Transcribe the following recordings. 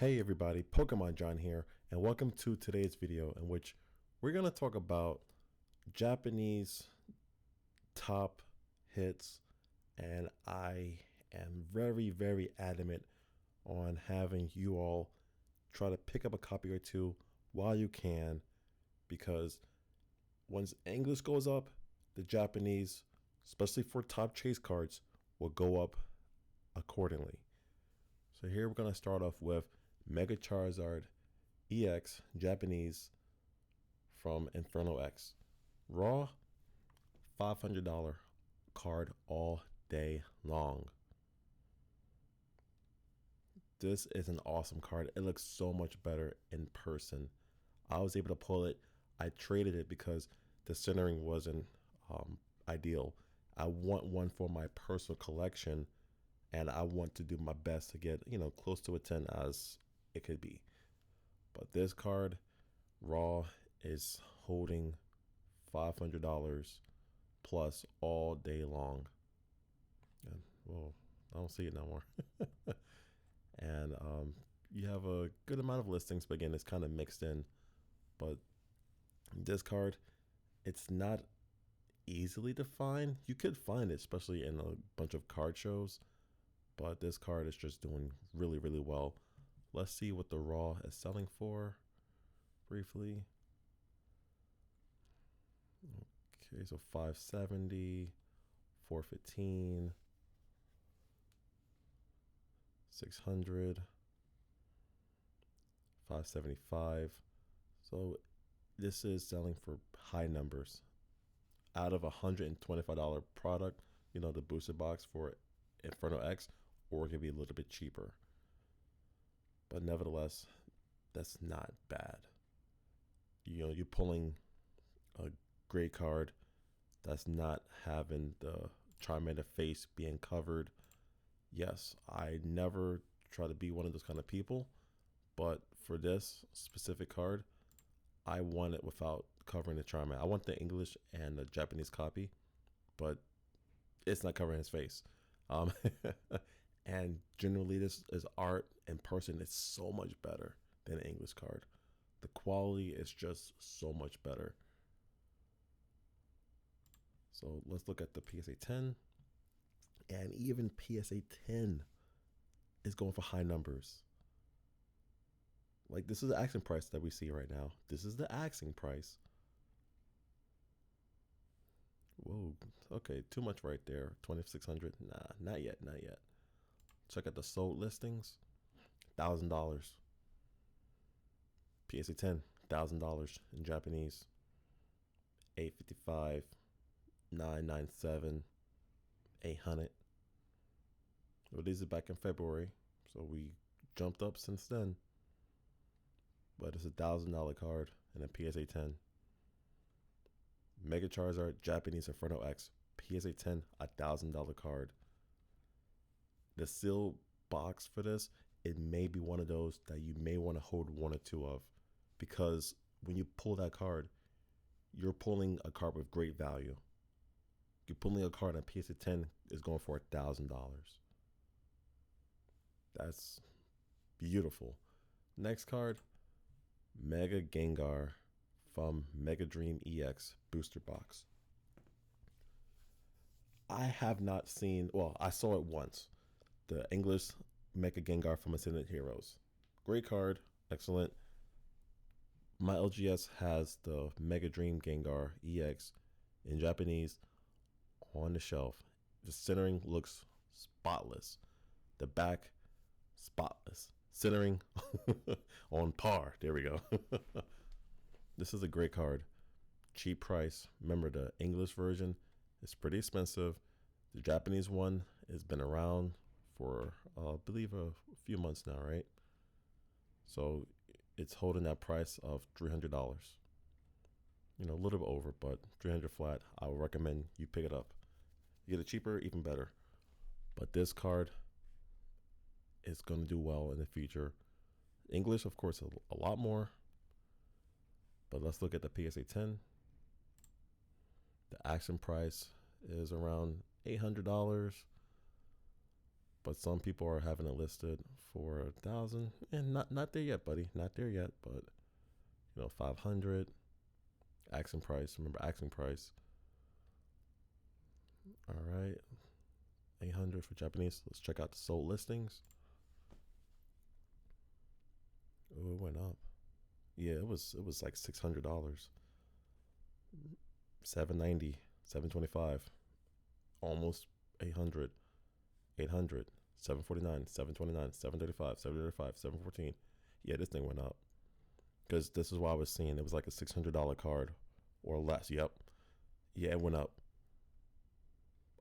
Hey everybody, Pokemon John here, and welcome to today's video in which we're going to talk about Japanese top hits, and I am very adamant on having you all try to pick up a copy or two while you can, because once English goes up, the Japanese, especially for top chase cards, will go up accordingly. So here we're going to start off with Mega Charizard EX Japanese from Inferno X. Raw, $500 card all day long. This is an awesome card. It looks so much better in person. I was able to pull it. I traded it because the centering wasn't ideal. I want one for my personal collection, and I want to do my best to get, close to a 10 as it could be. But this card, Raw, is holding $500 plus all day long. And, well, I don't see it no more. And you have a good amount of listings, but again, it's kind of mixed in. But this card, it's not easily to find. You could find it, especially in a bunch of card shows, but this card is just doing really well. Let's see what the Raw is selling for briefly. Okay, so 570, 415, 600, 575. So this is selling for high numbers. Out of $125 product, the booster box for Inferno X, or it could be a little bit cheaper. But nevertheless, that's not bad. You're pulling a great card that's not having the Charmander face being covered. Yes, I never try to be one of those kind of people, but for this specific card, I want it without covering the Charmander. I want the English and the Japanese copy, but it's not covering his face. And generally, this is art in person. It's so much better than an English card. The quality is just so much better. So let's look at the PSA 10. And even PSA 10 is going for high numbers. Like, this is the asking price that we see right now. This is the asking price. Whoa, okay, too much right there. 2,600. Nah, not yet. Check out the sold listings. $1,000. PSA 10, $1,000 in Japanese. 855, 997, 800. Well, these are back in February, so we jumped up since then. But it's $1,000 card and a PSA 10. Mega Charizard Japanese Inferno X, PSA 10, $1,000 card. The sealed box for this, it may be one of those that you may want to hold one or two of, because when you pull that card, you're pulling a card with great value. You're pulling a card on PSA 10 is going for $1,000. That's beautiful. Next card, Mega Gengar from Mega Dream EX booster box. I have not seen, well, I saw it once. The English Mega Gengar from Ascendant Heroes. Great card, excellent. My LGS has the Mega Dream Gengar EX in Japanese on the shelf. The centering looks spotless. The back, spotless. Centering on par. There we go. This is a great card. Cheap price. Remember, the English version is pretty expensive. The Japanese one has been around for, I believe, a few months now, right? So it's holding that price of $300. A little bit over, but $300 flat. I would recommend you pick it up. You get it cheaper, even better. But this card is going to do well in the future. English, of course, a lot more. But let's look at the PSA 10. The action price is around $800. but some people are having it listed for 1,000, and not there yet, buddy. Not there yet, but 500 asking price. Remember asking price. All right, 800 for Japanese. Let's check out the sold listings. Oh, it went up. Yeah, it was like $600. 790, 725, almost 800, 800, 749, 729, 735, 735, 714. Yeah, this thing went up. Because this is what I was seeing. It was like a $600 card or less. Yep. Yeah, it went up.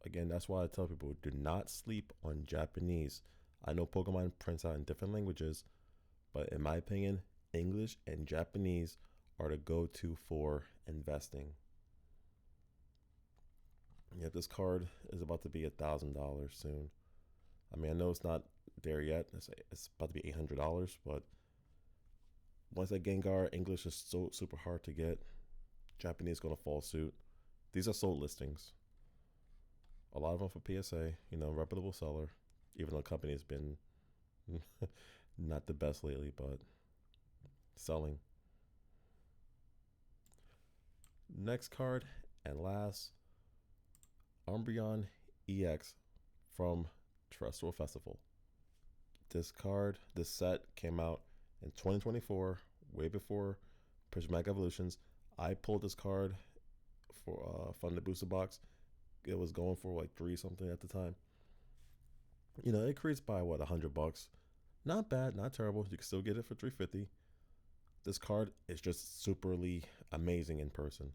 Again, that's why I tell people do not sleep on Japanese. I know Pokemon prints out in different languages, but in my opinion, English and Japanese are the go to for investing. Yeah, this card is about to be $1,000 soon. I mean, I know it's not there yet. It's about to be $800, but once that Gengar, English is so super hard to get. Japanese gonna fall suit. These are sold listings. A lot of them for PSA. Reputable seller. Even though the company has been not the best lately, but selling. Next card and last, Umbreon EX from Terrestrial Festival. This set came out in 2024, way before Prismatic Evolutions. I pulled this card from the booster box. It was going for like three something at the time. It increased by what, $100. Not bad, not terrible. You can still get it for $350. This card is just superly amazing in person.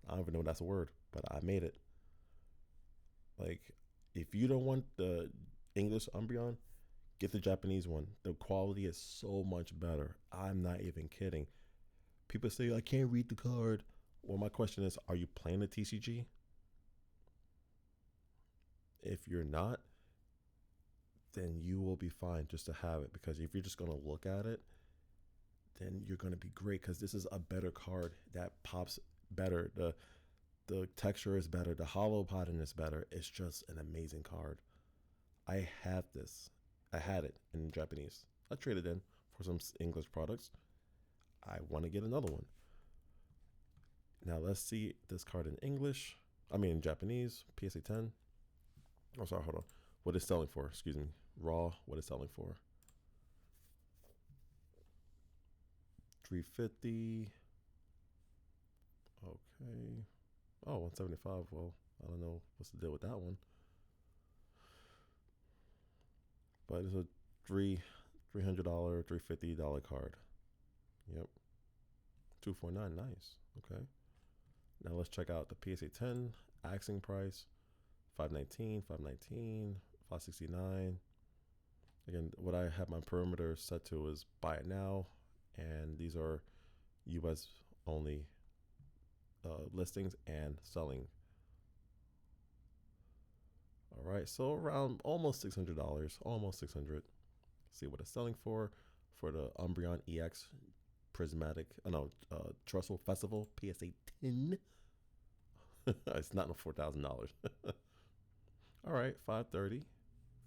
I don't even know if that's a word, but I made it. Like, if you don't want the English Umbreon, get the Japanese one. The quality is so much better. I'm not even kidding. People say I can't read the card. Well, my question is, are you playing the TCG? If you're not, then you will be fine just to have it, because if you're just going to look at it, then you're going to be great, because this is a better card that pops better. The texture is better. The hollow pattern is better. It's just an amazing card. I have this. I had it in Japanese. I traded in for some English products. I want to get another one. Now let's see this card in English. I mean in Japanese. PSA 10. Oh, sorry. Hold on. What it's selling for? Excuse me. Raw. What it's selling for? 350. Okay. Oh, 175. Well, I don't know what's the deal with that one. But it's a $300, $350 card. Yep. 249. Nice. Okay. Now let's check out the PSA 10 asking price. 519, 519, 569. Again, what I have my perimeter set to is buy it now, and these are US only listings and selling. All right, so around almost $600, almost 600. See what it's selling for the Umbreon EX Prismatic. Trestle Festival PSA 10. It's not no $4,000. All right, 530,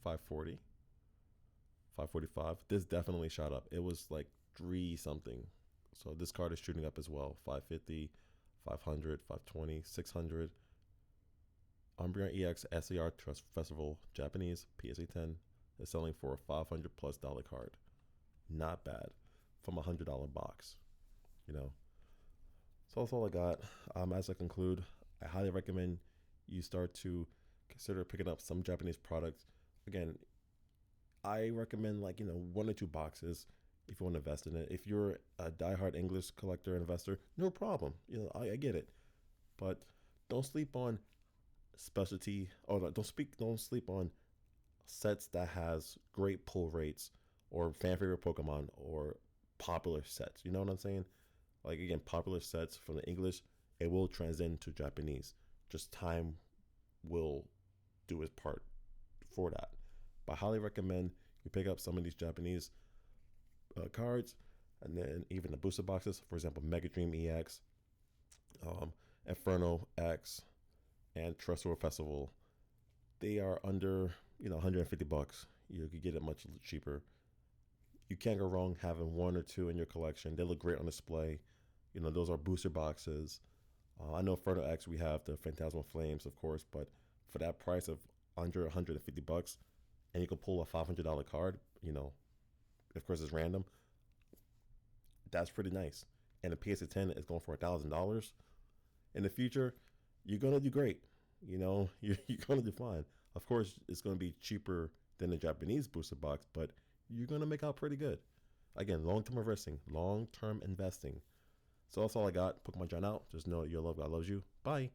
540, 545. This definitely shot up. It was like three something. So this card is shooting up as well. 550, 500, 520, 600. Umbreon EX SAR Trust Festival Japanese PSA 10 is selling for a $500+ card. Not bad from a $100 box. So that's all I got. As I conclude, I highly recommend you start to consider picking up some Japanese products. Again, I recommend one or two boxes if you want to invest in it. If you're a diehard English collector investor, no problem. I get it, but don't sleep on specialty. Or don't sleep on sets that has great pull rates or fan favorite Pokemon or popular sets. You know what I'm saying? Like, again, popular sets from the English, it will transcend to Japanese. Just time will do its part for that. But I highly recommend you pick up some of these Japanese cards, and then even the booster boxes. For example, Mega Dream EX, Inferno X, and Terrestrial Festival. They are under $150. You could get it much cheaper. You can't go wrong having one or two in your collection. They look great on display. Those are booster boxes. I know Inferno X, we have the Phantasmal Flames, of course, but for that price of under $150, and you can pull a $500 card, of course it's random. That's pretty nice. And the PS10 is going for $1,000. In the future, you're gonna do great. You're gonna do fine. Of course, it's gonna be cheaper than the Japanese booster box, but you're gonna make out pretty good. Again, long-term investing, long-term investing. So that's all I got. Pokemon John out. Just know that your love God loves you. Bye.